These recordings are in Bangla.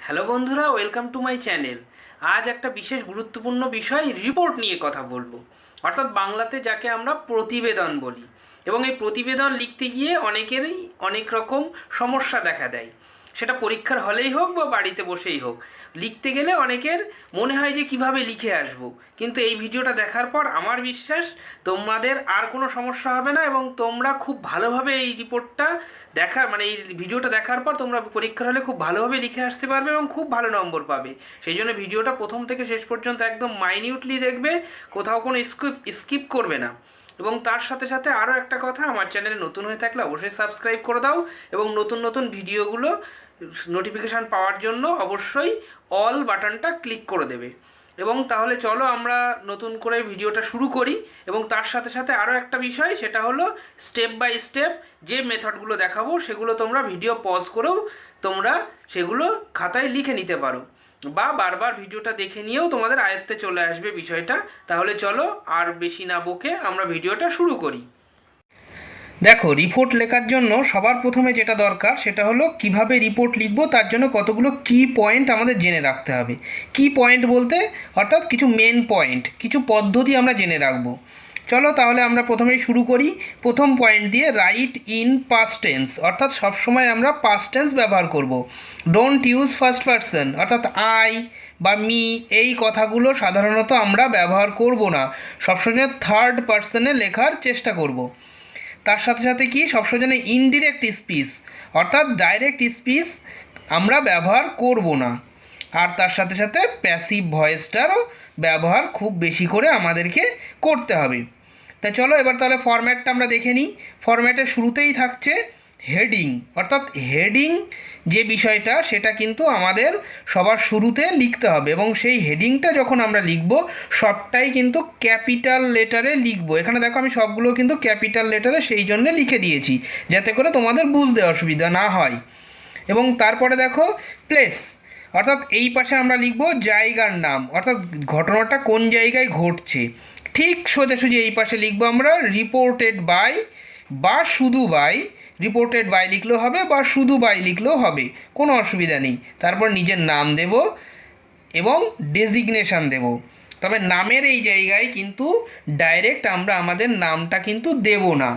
হ্যালো বন্ধুরা, ওয়েলকাম টু মাই চ্যানেল। আজ একটা বিশেষ গুরুত্বপূর্ণ বিষয় রিপোর্ট নিয়ে কথা বলবো, অর্থাৎ বাংলাতে যাকে আমরা প্রতিবেদন বলি। এবং এই প্রতিবেদন লিখতে গিয়ে অনেকেরই অনেক রকম সমস্যা দেখা দেয়, সেটা পরীক্ষার হলেই হোক বা বাড়িতে বসেই হোক। লিখতে গেলে অনেকের মনে হয় যে কিভাবে লিখে আসব, কিন্তু এই ভিডিওটা দেখার পর আমার বিশ্বাস তোমাদের আর কোনো সমস্যা হবে না এবং তোমরা খুব ভালোভাবে এই রিপোর্টটা এই ভিডিওটা দেখার পর তোমরা পরীক্ষার হলে খুব ভালোভাবে লিখে আসতে পারবে এবং খুব ভালো নম্বর পাবে। সেই জন্য ভিডিওটা প্রথম থেকে শেষ পর্যন্ত একদম মাইনিউটলি দেখবে, কোথাও কোনো স্কিপ করবে না। এবং তার সাথে সাথে আরও একটা কথা, আমার চ্যানেলে নতুন হয়ে থাকলে অবশ্যই সাবস্ক্রাইব করে দাও এবং নতুন নতুন ভিডিওগুলো নোটিফিকেশান পাওয়ার জন্য অবশ্যই অল বাটনটা ক্লিক করে দেবে। এবং তাহলে চলো আমরা নতুন করে ভিডিওটা শুরু করি। এবং তার সাথে সাথে আরও একটা বিষয়, সেটা হলো স্টেপ বাই স্টেপ যে মেথডগুলো দেখাবো সেগুলো তোমরা ভিডিও পজ করেও তোমরা সেগুলো খাতায় লিখে নিতে পারো, বা বারবার ভিডিওটা দেখে নিয়েও তোমাদের আয়ত্তে চলে আসবে বিষয়টা। তাহলে চলো আর বেশি না বকে আমরা ভিডিওটা শুরু করি। দেখো, রিপোর্ট লেখার জন্য সবার প্রথমে যেটা দরকার সেটা হলো কিভাবে রিপোর্ট লিখবো, তার জন্য কতগুলো কি পয়েন্ট আমাদের জেনে রাখতে হবে। কি পয়েন্ট বলতে অর্থাৎ কিছু মেন পয়েন্ট, কিছু পদ্ধতি আমরা জেনে রাখবো। চলো তাহলে আমরা প্রথমেই শুরু করি প্রথম পয়েন্ট দিয়ে, রাইট ইন পাস্ট টেন্স, অর্থাৎ সবসময় আমরা পাস্ট টেন্স ব্যবহার করব। ডোন্ট ইউজ ফার্স্ট পারসন, অর্থাৎ আই বা মি এই কথাগুলো সাধারণত আমরা ব্যবহার করব না, সবসময় থার্ড পারসনে লেখার চেষ্টা করব। তার সাথে সাথে কি সবসময় ইনডিরেক্ট স্পিচ, অর্থাৎ ডাইরেক্ট স্পিচ আমরা ব্যবহার করব না। আর তার সাথে সাথে প্যাসিভ ভয়েসটারও ব্যবহার খুব বেশি করে আমাদেরকে করতে হবে। তা চলো এবার তাহলে ফরম্যাটটা আমরা দেখে নিই। ফরম্যাটের শুরুতেই থাকছে হেডিং, অর্থাৎ হেডিং যে বিষয়টা সেটা কিন্তু আমাদের সবার শুরুতে লিখতে হবে। এবং সেই হেডিংটা যখন আমরা লিখব সবটাই কিন্তু ক্যাপিটাল লেটারে লিখব। এখানে দেখো আমি সবগুলো কিন্তু ক্যাপিটাল লেটারে সেই জন্য লিখে দিয়েছি, যাতে করে তোমাদের বুঝতে অসুবিধা না হয়। এবং তারপরে দেখো প্লেস, অর্থাৎ এই পাশে আমরা লিখব জায়গার নাম, অর্থাৎ ঘটনাটা কোন জায়গায় ঘটছে। ঠিক সোজাসুজি এই পাশে লিখব আমরা রিপোর্টেড বাই বা শুধু বাই। রিপোর্টেড বাই লিখলেও হবে বা শুধু বাই লিখলেও হবে, কোনো অসুবিধা নেই। তারপর নিজের নাম দেব এবং ডেজিগনেশান দেব। তবে নামের এই জায়গায় কিন্তু ডাইরেক্ট আমরা আমাদের নামটা কিন্তু দেব না,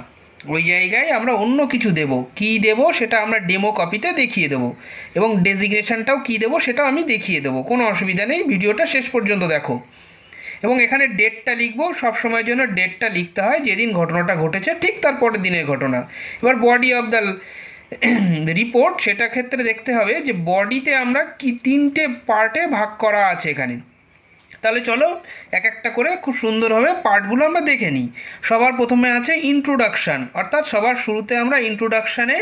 ওই জায়গায় আমরা অন্য কিছু দেব। কী দেব সেটা আমরা ডেমো কপিতে দেখিয়ে দেবো। এবং ডেজিগনেশানটাও কী দেবো সেটাও আমি দেখিয়ে দেবো, কোনো অসুবিধা নেই, ভিডিওটা শেষ পর্যন্ত দেখো। এবং এখানে ডেটটা লিখবো, সবসময়ের জন্য ডেটটা লিখতে হয় যেদিন ঘটনাটা ঘটেছে ঠিক তার পরের দিনের ঘটনা। এবার বডি অফ দ্য রিপোর্ট, সেটা ক্ষেত্রে দেখতে হবে যে বডিতে আমরা কি তিনটে পার্টে ভাগ করা আছে এখানে। তাহলে চলো এক একটা করে খুব সুন্দরভাবে পার্টগুলো আমরা দেখে নিই। সবার প্রথমে আছে ইন্ট্রোডাকশান, অর্থাৎ সবার শুরুতে আমরা ইন্ট্রোডাকশানে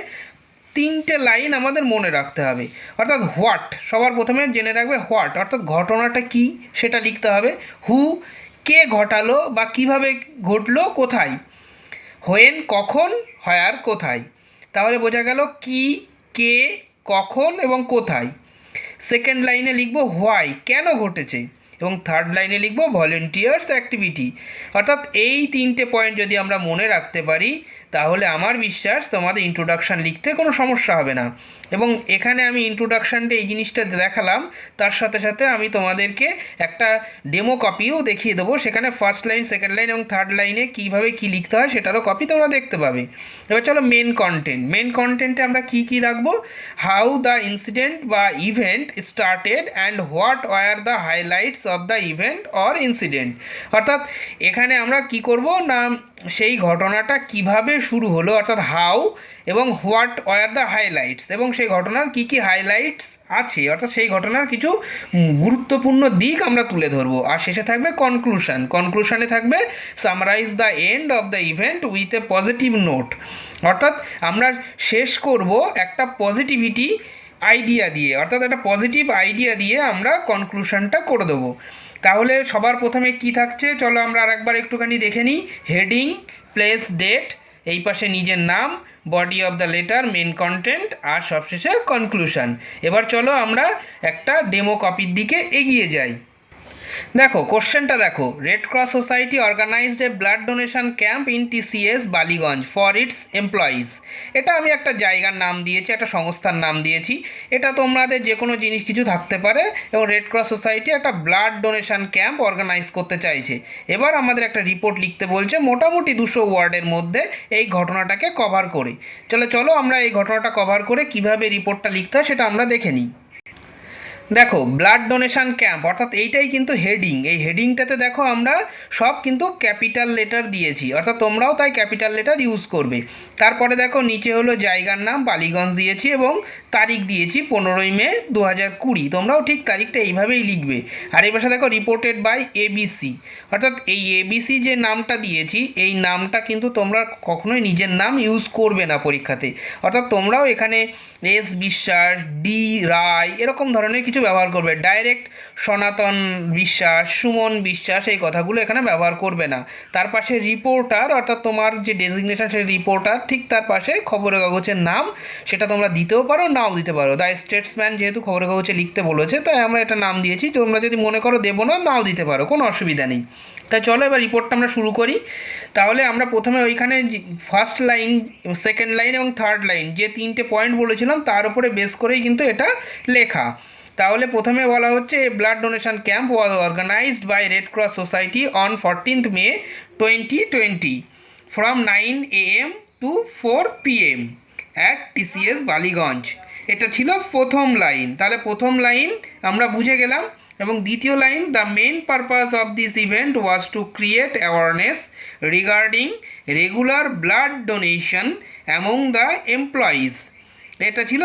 তিনটে লাইন আমাদের মনে রাখতে হবে। অর্থাৎ হোয়াট, সবার প্রথমে জেনে রাখবে হোয়াট, অর্থাৎ ঘটনাটা কি সেটা লিখতে হবে। হু, কে ঘটালো বা কিভাবে ঘটলো, কোথায়। হোয়েন, কখন, হোয়ার, কোথায়। তাহলে বোঝা গেল কি, কে, কখন এবং কোথায়। সেকেন্ড লাইনে লিখব হোয়াই, কেন ঘটেছে। এবং থার্ড লাইনে লিখব ভলেন্টিয়ার্স অ্যাক্টিভিটি। অর্থাৎ এই তিনটে পয়েন্ট যদি আমরা মনে রাখতে পারি তাহলে আমার বিশ্বাস তোমাদের ইন্ট্রোডাকশান লিখতে কোনো সমস্যা হবে না। এবং এখানে আমি ইন্ট্রোডাকশানটা এই জিনিসটা দেখালাম, তার সাথে সাথে আমি তোমাদেরকে একটা ডেমো কপিও দেখিয়ে দেবো, সেখানে ফার্স্ট লাইন, সেকেন্ড লাইন এবং থার্ড লাইনে কীভাবে কী লিখতে হয় সেটারও কপি তোমরা দেখতে পাবে। এবার চলো মেন কন্টেন্ট। মেন কন্টেন্টে আমরা কী কী রাখবো, হাউ দ্য ইনসিডেন্ট বা event started and what were the highlights of the event or incident. অর্থাৎ এখানে আমরা কি করব না, সেই ঘটনাটা কিভাবে শুরু হলো, অর্থাৎ হাউ, এবং হোয়াট ওয়ার দ্য হাইলাইটস, এবং সেই ঘটনার কী কী হাইলাইটস আছে, অর্থাৎ সেই ঘটনার কিছু গুরুত্বপূর্ণ দিক আমরা তুলে ধরবো। আর শেষে থাকবে কনক্লুশন। কনক্লুশনে থাকবে summarise the end of the event with a positive note, অর্থাৎ আমরা শেষ করব একটা পজিটিভিটি আইডিয়া দিয়ে, অর্থাৎ একটা পজিটিভ আইডিয়া দিয়ে আমরা কনক্লুশনটা করে দেবো। তাহলে সবার প্রথমে কি থাকছে চলো আমরা আরেকবার একটুখানি দেখে নিই। হেডিং, প্লেস, ডেট, এই পাশে নিজের নাম, body of the letter, main content, আর সবশেষে কনক্লুশন। এবার চলো আমরা একটা ডেমো কপির দিকে এগিয়ে যাই। দেখো কোশ্চেনটা দেখো, red cross society organised a blood donation camp in TCS Ballygunge for its employees. এটা আমি একটা জায়গার নাম দিয়েছি, একটা সংস্থার নাম দিয়েছি। এটা তোমাদের যে কোনো জিনিস কিছু থাকতে পারে, এবং রেড ক্রস সোসাইটি একটা ব্লাড ডোনেশন ক্যাম্প অর্গানাইজ করতে চাইছে। এবার আমাদের একটা রিপোর্ট লিখতে বলছে মোটামুটি 200 ওয়ার্ডের মধ্যে এই ঘটনাটাকে কভার করে। চলো আমরা এই ঘটনাটা কভার করে কিভাবে রিপোর্টটা লিখতে হয় সেটা আমরা দেখে নিই। দেখো ব্লাড ডোনেশন ক্যাম্প অর্থাৎ এইটাই কিন্তু হেডিং। এই হেডিংটাতে দেখো আমরা সব কিন্তু ক্যাপিটাল লেটার দিয়েছি, অর্থাৎ তোমরাও তাই ক্যাপিটাল লেটার ইউজ করবে। তারপরে দেখো নিচে হলো জায়গার নাম বালিগঞ্জ দিয়েছি এবং তারিখ দিয়েছি 15ই মে 2020। তোমরাও ঠিক তারিখটা এইভাবেই লিখবে। আর এই পাশে দেখো রিপোর্টেড বাই এবিসি, অর্থাৎ এই এবিসি যে নামটা দিয়েছি এই নামটা কিন্তু তোমরা কখনোই নিজের নাম ইউজ করবে না পরীক্ষাতে। অর্থাৎ তোমরাও এখানে এস বিশ্বাস, ডি রায় এরকম ধরনের কিছু ব্যবহার করবে। ডাইরেক্ট সনাতন বিশ্বাস, সুমন বিশ্বাস এই কথাগুলো এখানে ব্যবহার করবে না। তার পাশে রিপোর্টার অর্থাৎ তোমার যে ডেজিগনেশন সেই রিপোর্টার, ঠিক তার পাশে খবরের কাগজের নাম, সেটা তোমরা দিতেও পারো নাও দিতে পারো। দ্য স্টেটসম্যান যেহেতু খবরের কাগজে লিখতে বলেছে তাই আমরা এটা নাম দিয়েছি। তোমরা যদি মনে করো দেবো না, নাও দিতে পারো, কোনো অসুবিধা নেই। তাই চলো এবার রিপোর্টটা আমরা শুরু করি। তাহলে আমরা প্রথমে ওইখানে ফার্স্ট লাইন, সেকেন্ড লাইন এবং থার্ড লাইন যে 3টে পয়েন্ট বলেছিলাম তার উপরে বেস করেই কিন্তু এটা লেখা। তাহলে প্রথমে বলা হচ্ছে a blood donation camp was organised by red cross society on 14th May 2020 from 9 AM to 4 PM at TCS Ballygunge. এটা ছিল প্রথম লাইন। তাহলে প্রথম লাইন আমরা বুঝে গেলাম। এবং দ্বিতীয় line, the main purpose of this event was to create awareness regarding regular blood donation among the employees. এটা ছিল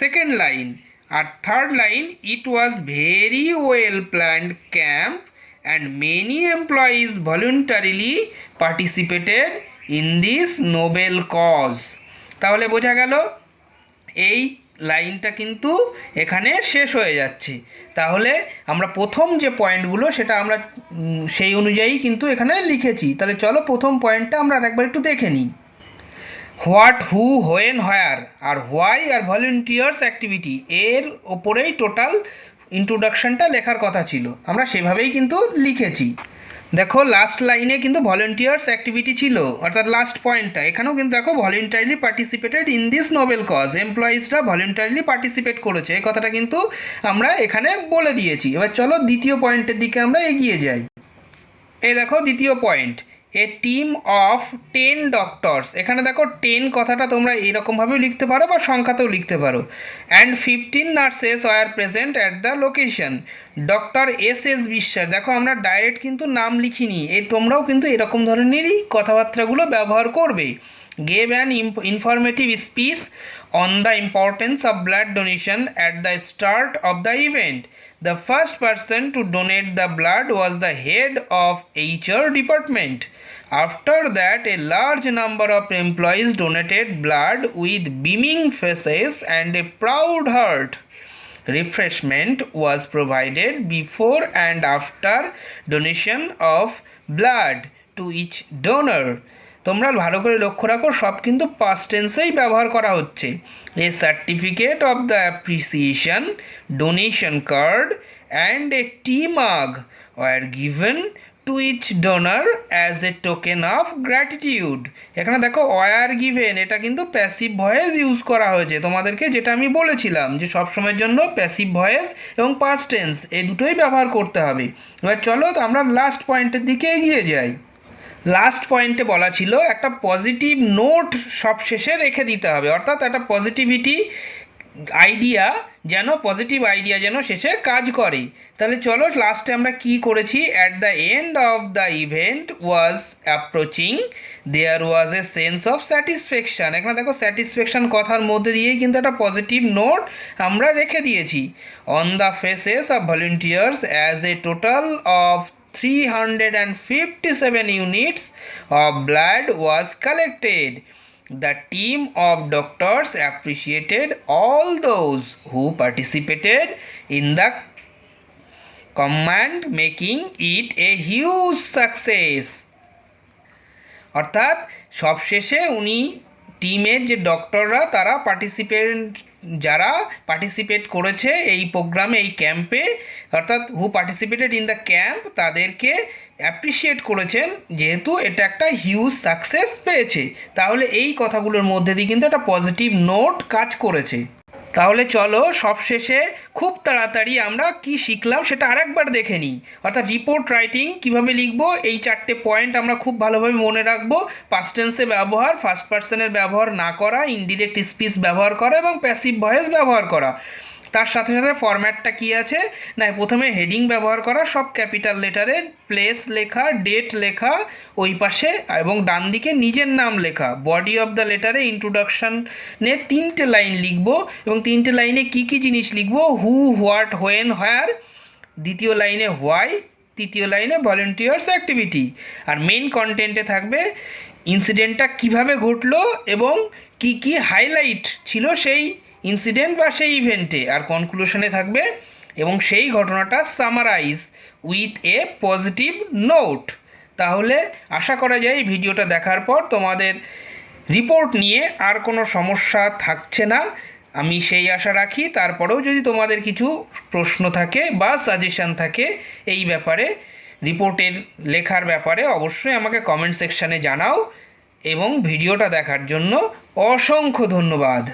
সেকেন্ড লাইন। আর third line, it was very well planned camp and many employees voluntarily participated in this noble cause. তাহলে বোঝা গেল এই লাইনটা কিন্তু এখানে শেষ হয়ে যাচ্ছে। তাহলে আমরা প্রথম যে পয়েন্টগুলো সেটা আমরা সেই অনুযায়ী কিন্তু এখানে লিখেছি। তাহলে চলো প্রথম পয়েন্টটা আমরা একবার একটু দেখে নিই। হোয়াট, হু, হোয়েন, হোয়ার আর হোয়াই আর ভলেন্টিয়ার্স অ্যাক্টিভিটি, এর ওপরেই টোটাল ইন্ট্রোডাকশনটা লেখার কথা ছিল। আমরা সেভাবেই কিন্তু লিখেছি। দেখো লাস্ট লাইনে কিন্তু ভলেন্টিয়ার্স অ্যাক্টিভিটি ছিল, অর্থাৎ লাস্ট পয়েন্টটা। এখানেও কিন্তু দেখো voluntarily participated in this noble cause, এমপ্লয়িজরা ভলেন্টারিলি পার্টিসিপেট করেছে, এই কথাটা কিন্তু আমরা এখানে বলে দিয়েছি। এবার চলো দ্বিতীয় পয়েন্টের দিকে আমরা এগিয়ে যাই। এই দেখো দ্বিতীয় point, A team of 10 doctors. এখানে দেখো 10 কথাটা তোমরা এইরকমভাবেও লিখতে পারো বা সংখ্যাতেও লিখতে পারো। And 15 nurses were present at the location. Doctor S বিশ্বাস, দেখো আমরা ডাইরেক্ট কিন্তু নাম লিখিনি, এই তোমরাও কিন্তু এরকম ধরনেরই কথাবার্তাগুলো ব্যবহার করবে। Gave an informative speech on the importance of blood donation at the start of the event. The first person to donate the blood was the head of HR department. After that, a large number of employees donated blood with beaming faces and a proud heart. Refreshment was provided before and after donation of blood to each donor. তোমরা ভালো করে লক্ষ্য রাখো, সব কিন্তু পাস্ট টেন্সেই ব্যবহার করা হচ্ছে। A certificate of the appreciation, donation card and a tea mug were given to each donor as a token of gratitude. এখানে দেখো ওয়ার গিভেন, এটা কিন্তু প্যাসিভ ভয়েস ইউজ করা হয়েছে তোমাদেরকে, যেটা আমি বলেছিলাম যে সবসময়ের জন্য প্যাসিভ ভয়েস এবং পাস্ট টেন্স এই দুটোই ব্যবহার করতে হবে। এবার চলো আমরা লাস্ট পয়েন্টের দিকে এগিয়ে যাই। লাস্ট পয়েন্টে বলা ছিল একটা পজিটিভ নোট সব শেষে রেখে দিতে হবে, অর্থাৎ একটা পজিটিভ আইডিয়া যেন শেষে কাজ করে। তাহলে চলো লাস্টে আমরা কি করেছি, at the end of the event was approaching there was a sense of satisfaction. এখানে দেখো স্যাটিসফ্যাকশান কথার মধ্যে দিয়েই কিন্তু একটা পজিটিভ নোট আমরা রেখে দিয়েছি। On the faces of volunteers as a total of 357 units of blood was collected. The team of doctors appreciated all those who participated in the command, making it a huge success. অর্থাৎ সবশেষে উনি টিমের যে ডক্টররা তারা পার্টিসিপেট যারা পার্টিসিপেট করেছে এই প্রোগ্রামে, এই ক্যাম্পে, অর্থাৎ who participated in the camp, তাদেরকে অ্যাপ্রিসিয়েট করেছেন যেহেতু এটা একটা হিউজ সাকসেস পেয়েছে। তাহলে এই কথাগুলোর মধ্যে দিয়ে কিন্তু একটা পজিটিভ নোট কাজ করেছে। তাহলে চলো সবশেষে খুব তাড়াতাড়ি আমরা কি শিখলাম সেটা আরেকবার দেখে নিই। অর্থাৎ রিপোর্ট রাইটিং কীভাবে লিখবো, এই 4টে পয়েন্ট আমরা খুব ভালোভাবে মনে রাখবো। পাস্ট টেন্সে ব্যবহার, ফার্স্ট পার্সনের ব্যবহার না করা, ইনডিরেক্ট স্পিচ ব্যবহার করা এবং প্যাসিভ ভয়েস ব্যবহার করা। তার সাথে সাথে ফরম্যাটটা কী আছে না, প্রথমে হেডিং ব্যবহার করা, সব ক্যাপিটাল লেটারে, প্লেস লেখা, ডেট লেখা ওই পাশে, এবং ডান দিকে নিজের নাম লেখা। বডি অফ দ্য লেটারে ইন্ট্রোডাকশানে 3টে লাইন লিখবো এবং 3টে লাইনে কী কী জিনিস লিখবো, হু, হোয়াট, হোয়েন, হোয়ার, দ্বিতীয় লাইনে হোয়াই, তৃতীয় লাইনে ভলেন্টিয়ার্স অ্যাক্টিভিটি। আর মেইন কন্টেন্টে থাকবে ইনসিডেন্টটা কিভাবে ঘটলো এবং কি কি হাইলাইট ছিল সেই ইনসিডেন্ট বা সেই ইভেন্টে। আর কনক্লুশনে থাকবে এবং সেই ঘটনাটা summarise with a positive note. তাহলে আশা করা যায় এই ভিডিওটা দেখার পর তোমাদের রিপোর্ট নিয়ে আর কোনো সমস্যা থাকছে না, আমি সেই আশা রাখি। তারপরেও যদি তোমাদের কিছু প্রশ্ন থাকে বা সাজেশান থাকে এই ব্যাপারে, রিপোর্টের লেখার ব্যাপারে, অবশ্যই আমাকে কমেন্ট সেকশানে জানাও। এবং ভিডিওটা দেখার জন্য অসংখ্য ধন্যবাদ।